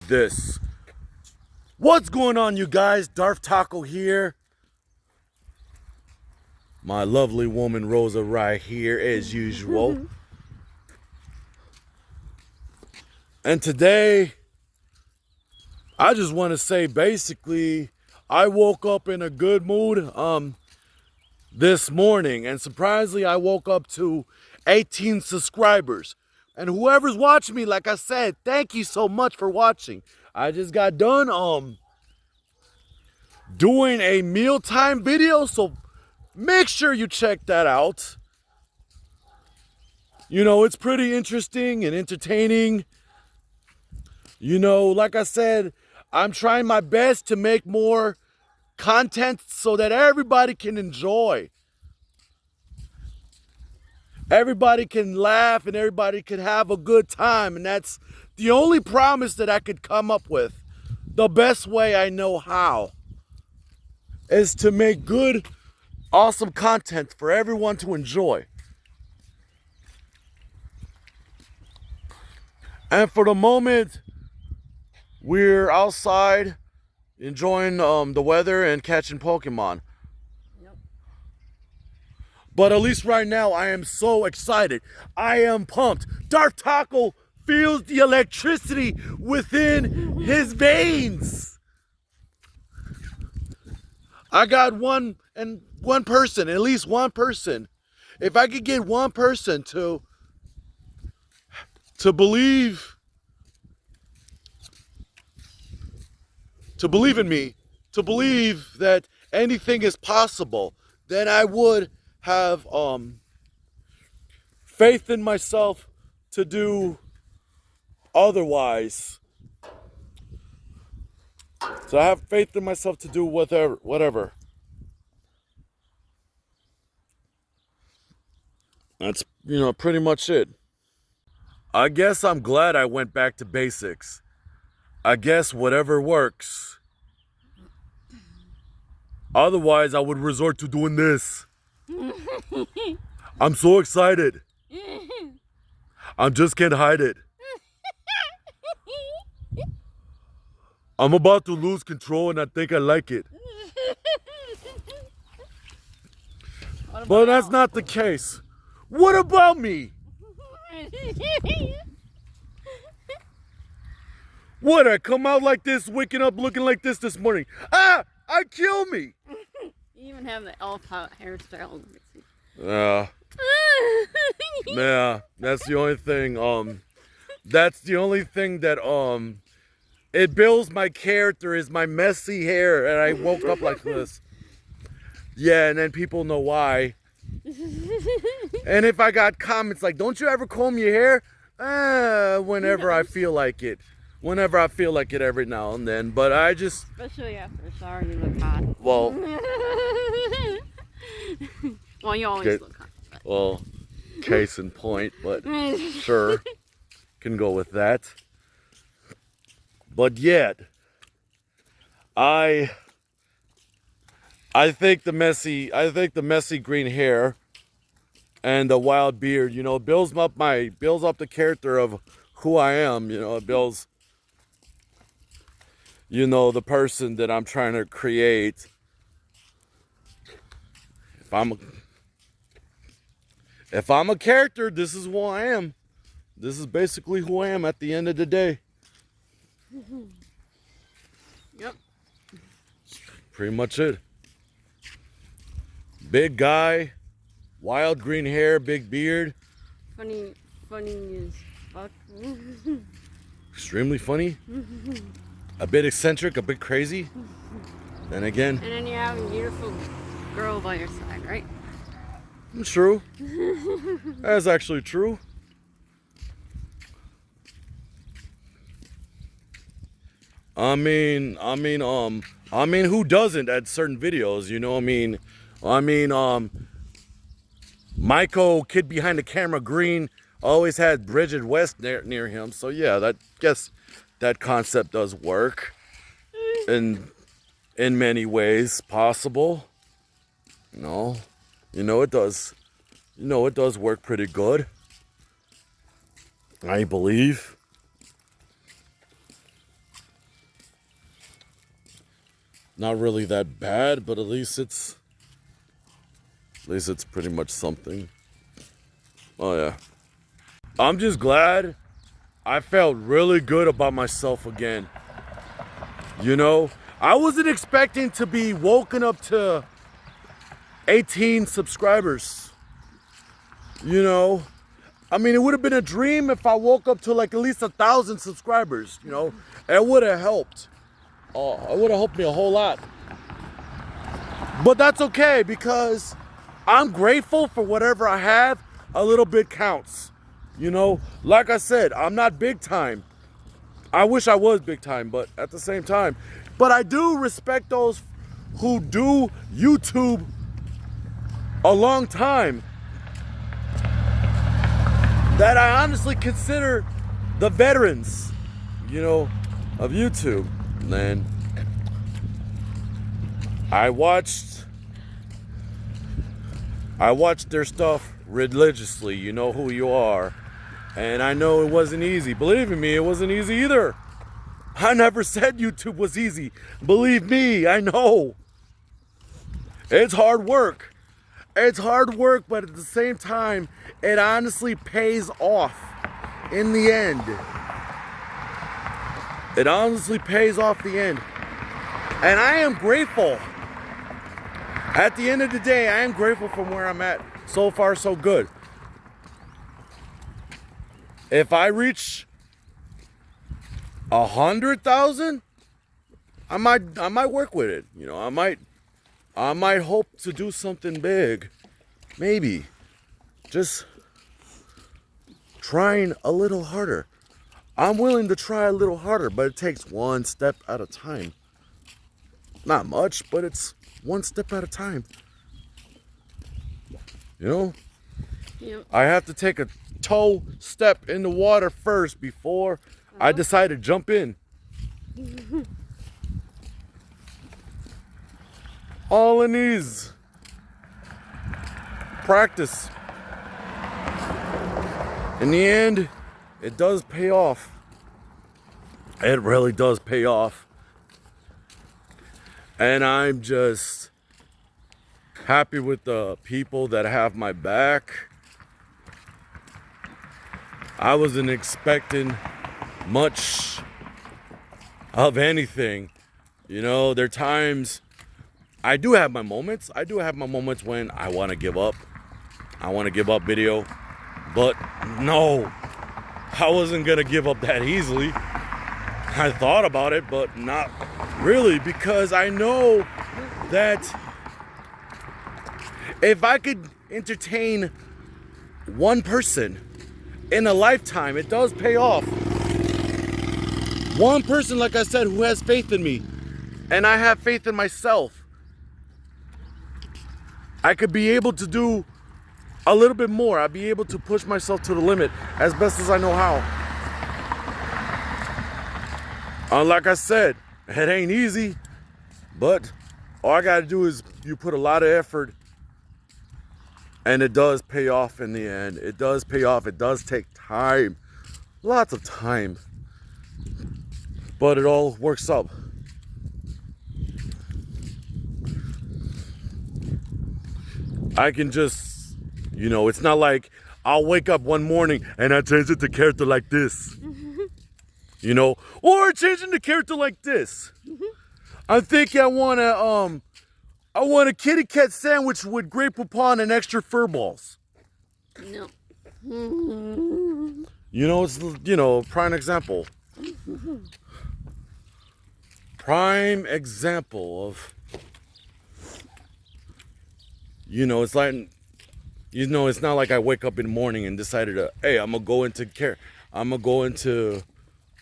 this. What's going on, you guys? Darth Taco here. My lovely woman Rosa right here as usual. And today, I just want to say basically, I woke up in a good mood this morning, and surprisingly I woke up to 18 subscribers. And whoever's watching me, like I said, thank you so much for watching. I just got done doing a mealtime video, so make sure you check that out. You know, it's pretty interesting and entertaining. You know, like I said, I'm trying my best to make more content so that everybody can enjoy. Everybody can laugh and everybody can have a good time. And that's the only promise that I could come up with. The best way I know how is to make good, awesome content for everyone to enjoy. And for the moment, we're outside enjoying the weather and catching Pokemon. Yep. But at least right now, I am so excited. I am pumped. Darth Taco feels the electricity within his veins. I got one person, at least one person. If I could get one person to believe in me, to believe that anything is possible, then I would have faith in myself to do otherwise. So I have faith in myself to do whatever. That's, you know, pretty much it. I guess I'm glad I went back to basics. I guess whatever works. Otherwise, I would resort to doing this. I'm so excited. I just can't hide it. I'm about to lose control and I think I like it. But that's not the case. What about me? What, I come out like this, waking up looking like this morning? Ah! Kill me! You even have the elf hairstyle. Yeah, that's the only thing, that's the only thing that, it builds my character is my messy hair, and I woke up like this. Yeah, and then people know why. And if I got comments like, don't you ever comb your hair? Whenever I feel like it. Whenever I feel like it every now and then. But I just... Especially after a shower, you look hot. Well... Well, you always look hot. But. Well, case in point, but sure. Can go with that. But yet, I think the messy green hair and the wild beard, you know, builds up the character of who I am. You know, it builds, you know, the person that I'm trying to create. If I'm a character, this is who I am. This is basically who I am at the end of the day. Yep. Pretty much it. Big guy, wild green hair, big beard. Funny as fuck. Extremely funny. A bit eccentric, a bit crazy. And again. And then you have a beautiful girl by your side, right? True. That's actually true. I mean, who doesn't at certain videos, you know? I mean, Michael, kid behind the camera, green, always had Bridget West near him. So yeah, guess that concept does work in many ways possible. No, you know it does. You know it does work pretty good. I believe. not really that bad, but at least it's pretty much something. Oh yeah. I'm just glad I felt really good about myself again. You know, I wasn't expecting to be woken up to 18 subscribers. You know, I mean, it would have been a dream if I woke up to like at least 1,000 subscribers. You know, it would have helped. Oh, it would have helped me a whole lot. But that's okay because I'm grateful for whatever I have. A little bit counts. You know, like I said, I'm not big time. I wish I was big time, but at the same time, but I do respect those who do YouTube a long time, that I honestly consider the veterans, you know, of YouTube. And then I watched their stuff religiously. You know who you are. And I know it wasn't easy. Believe me, it wasn't easy either. I never said YouTube was easy. Believe me, I know. It's hard work. It's hard work, but at the same time, it honestly pays off in the end. It honestly pays off the end. And I am grateful. At the end of the day, I am grateful from where I'm at. So far, so good. If I reach 100,000, I might work with it. You know, I might hope to do something big. Maybe. Just trying a little harder. I'm willing to try a little harder, but it takes one step at a time. Not much, but it's one step at a time. You know? Yep. I have to take a toe step in the water first before I decide to jump in. All it needs practice. In the end, it does pay off. It really does pay off. And I'm just happy with the people that have my back. I wasn't expecting much of anything. You know, there are times I do have my moments. I do have my moments when I want to give up. I want to give up video. But no, I wasn't going to give up that easily. I thought about it, but not really, because I know that if I could entertain one person in a lifetime, it does pay off. One person, like I said, who has faith in me, and I have faith in myself. I could be able to do a little bit more. I'd be able to push myself to the limit as best as I know how. Like I said, it ain't easy, but all I gotta do is you put a lot of effort, and it does pay off in the end. It does pay off. It does take time, lots of time, but it all works out. I can just, you know, it's not like I'll wake up one morning and I change it to character like this. You know, or changing the character like this. I think I want a kitty cat sandwich with grape poupon and extra fur balls. No. You know, it's, you know, prime example. Prime example of, you know, it's like, you know, it's not like I wake up in the morning and decided to, hey, I'm gonna go into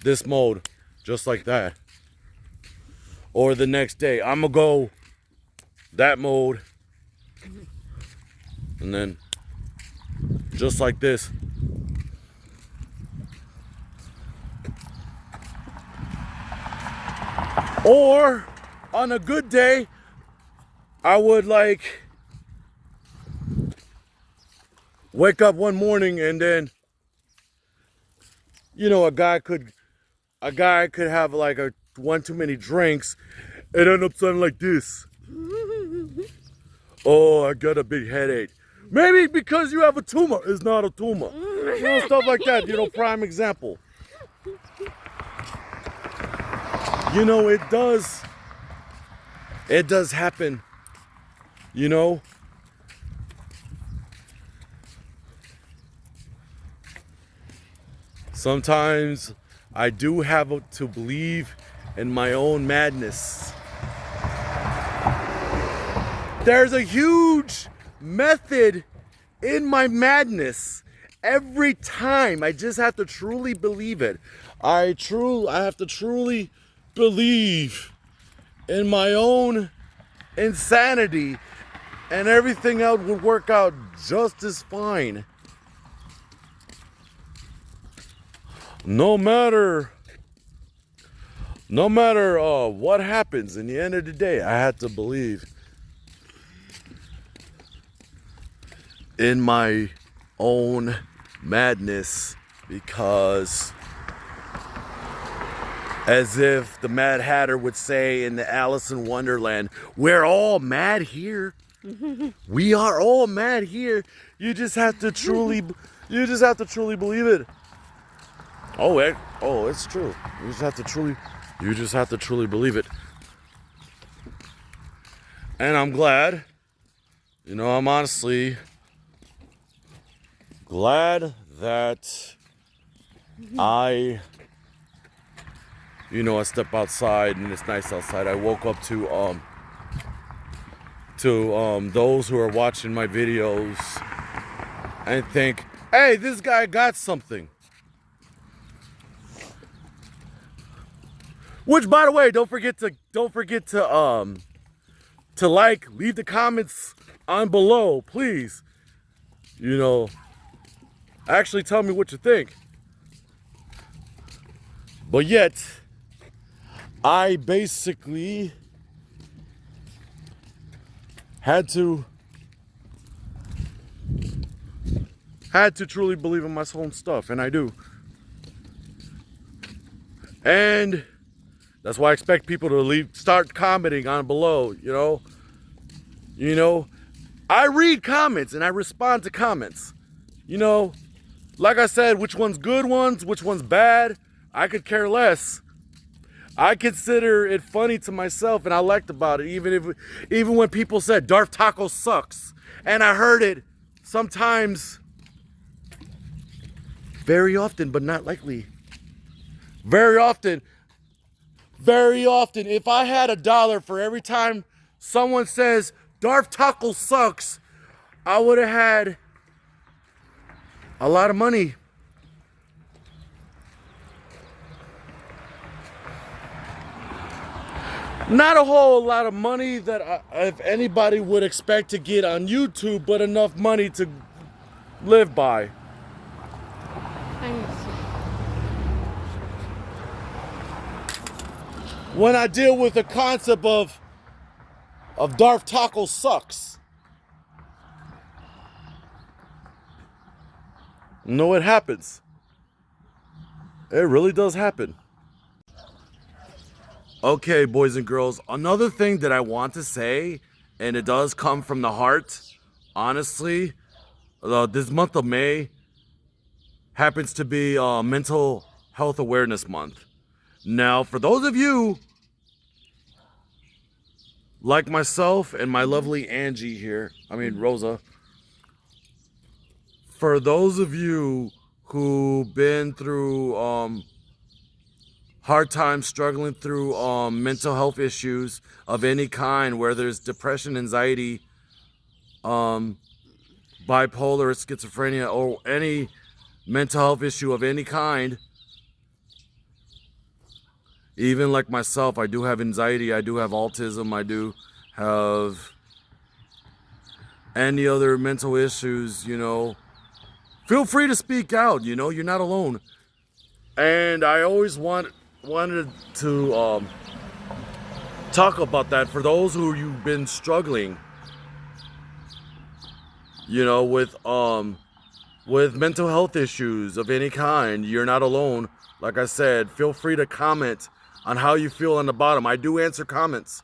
this mode just like that. Or the next day, I'm gonna go that mode. And then just like this. Or on a good day, I would like wake up one morning and then, you know, a guy could have like one too many drinks, it ends up sounding like this. Oh, I got a big headache. Maybe because you have a tumor. It's not a tumor. You know, stuff like that. You know, prime example. You know, it does happen. You know. Sometimes I do have to believe in my own madness. There's a huge method in my madness. Every time I just have to truly believe it. I have to truly believe in my own insanity, and everything else would work out just as fine. No matter what happens, in the end of the day, I had to believe in my own madness, because as if the Mad Hatter would say in the Alice in Wonderland, we're all mad here. We are all mad here. You just have to truly believe it. Oh, it's true. You just have to truly believe it. And I'm glad, I'm honestly glad that I step outside and it's nice outside. I woke up to those who are watching my videos and think, hey, this guy got something. Which, by the way, don't forget to like, leave the comments on below, please. Actually tell me what you think. But yet, I basically had to truly believe in my own stuff, and I do. And that's why I expect people to start commenting on below, I read comments and I respond to comments. Like I said, which one's good ones, which one's bad, I could care less. I consider it funny to myself, and I liked about it, even when people said Darth Taco sucks. And I heard it sometimes, very often, but not likely. Very often, if I had $1 for every time someone says Darth Taco sucks, I would have had a lot of money. Not a whole lot of money that if anybody would expect to get on YouTube, but enough money to live by. When I deal with the concept of Darth Taco sucks. No, it happens. It really does happen. Okay, boys and girls, another thing that I want to say, and it does come from the heart, honestly, this month of May happens to be Mental Health Awareness Month. Now, for those of you like myself and my lovely Angie here, Rosa, for those of you who've been through hard times, struggling through mental health issues of any kind, where there's depression, anxiety, bipolar, schizophrenia, or any mental health issue of any kind. Even like myself, I do have anxiety, I do have autism, I do have any other mental issues, Feel free to speak out, you're not alone. And I always wanted to talk about that for those who you've been struggling, with mental health issues of any kind. You're not alone. Like I said, feel free to comment on how you feel on the bottom. I do answer comments.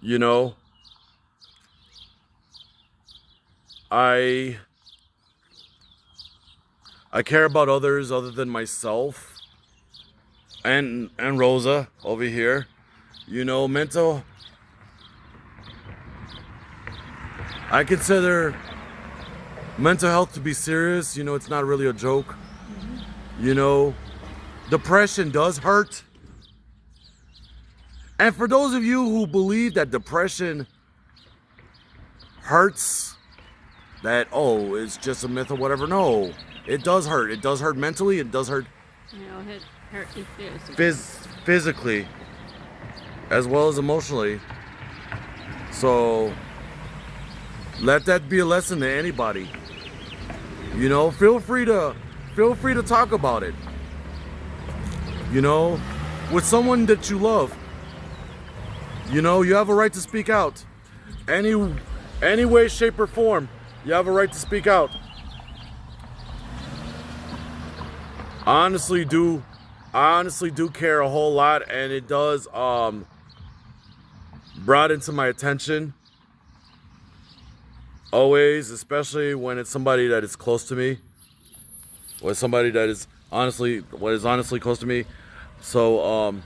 You know, I care about others other than myself and Rosa over here. You know, I consider mental health to be serious. You know, it's not really a joke. You know, depression does hurt. And for those of you who believe that depression hurts, that, oh, it's just a myth or whatever, no, it does hurt. It does hurt mentally. It does hurt Hurt you physically. physically as well as emotionally. So let that be a lesson to anybody. You know, feel free to talk about it. You know, with someone that you love. You know, you have a right to speak out. Any way, shape, or form, you have a right to speak out. I honestly do care a whole lot, and it does brought into my attention always, especially when it's somebody that is close to me, or somebody that is honestly close to me. So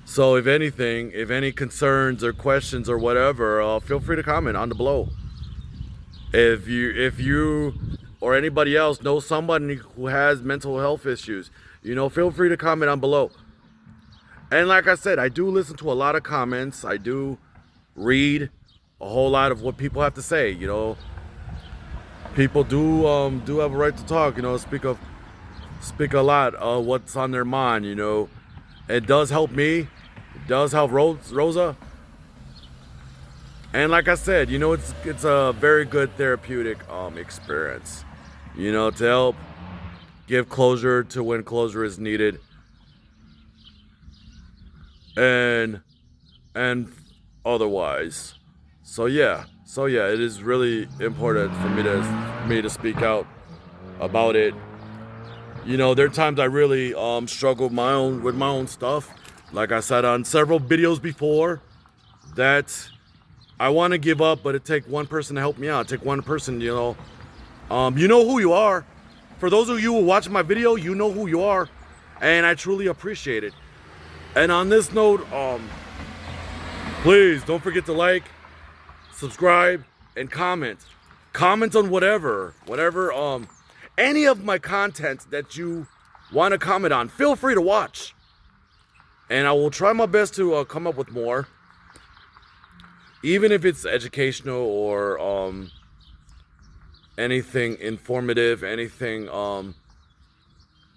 so if anything, if any concerns or questions or whatever, feel free to comment on the below. If you or anybody else knows somebody who has mental health issues, you know, feel free to comment on below. And like I said, I do listen to a lot of comments. I do read a whole lot of what people have to say. You know, people do have a right to talk. You know, speak a lot of what's on their mind. You know, it does help me. It does help Rosa. And like I said, you know, it's a very good therapeutic experience. You know, to help give closure to when closure is needed. And otherwise. So yeah, it is really important for me to speak out about it. You know, there are times I really struggle with my own stuff. Like I said on several videos before, that I want to give up, but it takes one person to help me out. Take one person, you know. You know who you are. For those of you who watch my video, you know who you are, and I truly appreciate it. And on this note, please don't forget to like, subscribe, and comment. Comment on whatever, any of my content that you want to comment on. Feel free to watch, and I will try my best to come up with more, even if it's educational or anything informative, anything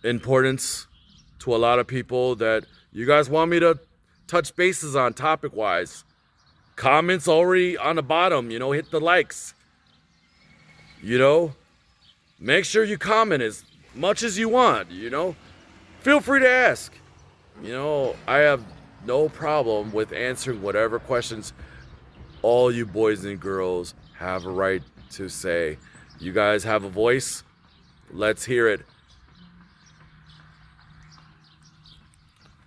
importance to a lot of people that you guys want me to touch bases on topic wise. Comments already on the bottom, you know, hit the likes. You know, make sure you comment as much as you want, you know. Feel free to ask. You know, I have no problem with answering whatever questions all you boys and girls have a right to say. You guys have a voice. Let's hear it.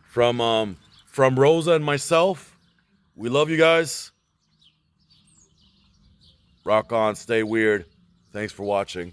From Rosa and myself, we love you guys. Rock on, stay weird. Thanks for watching.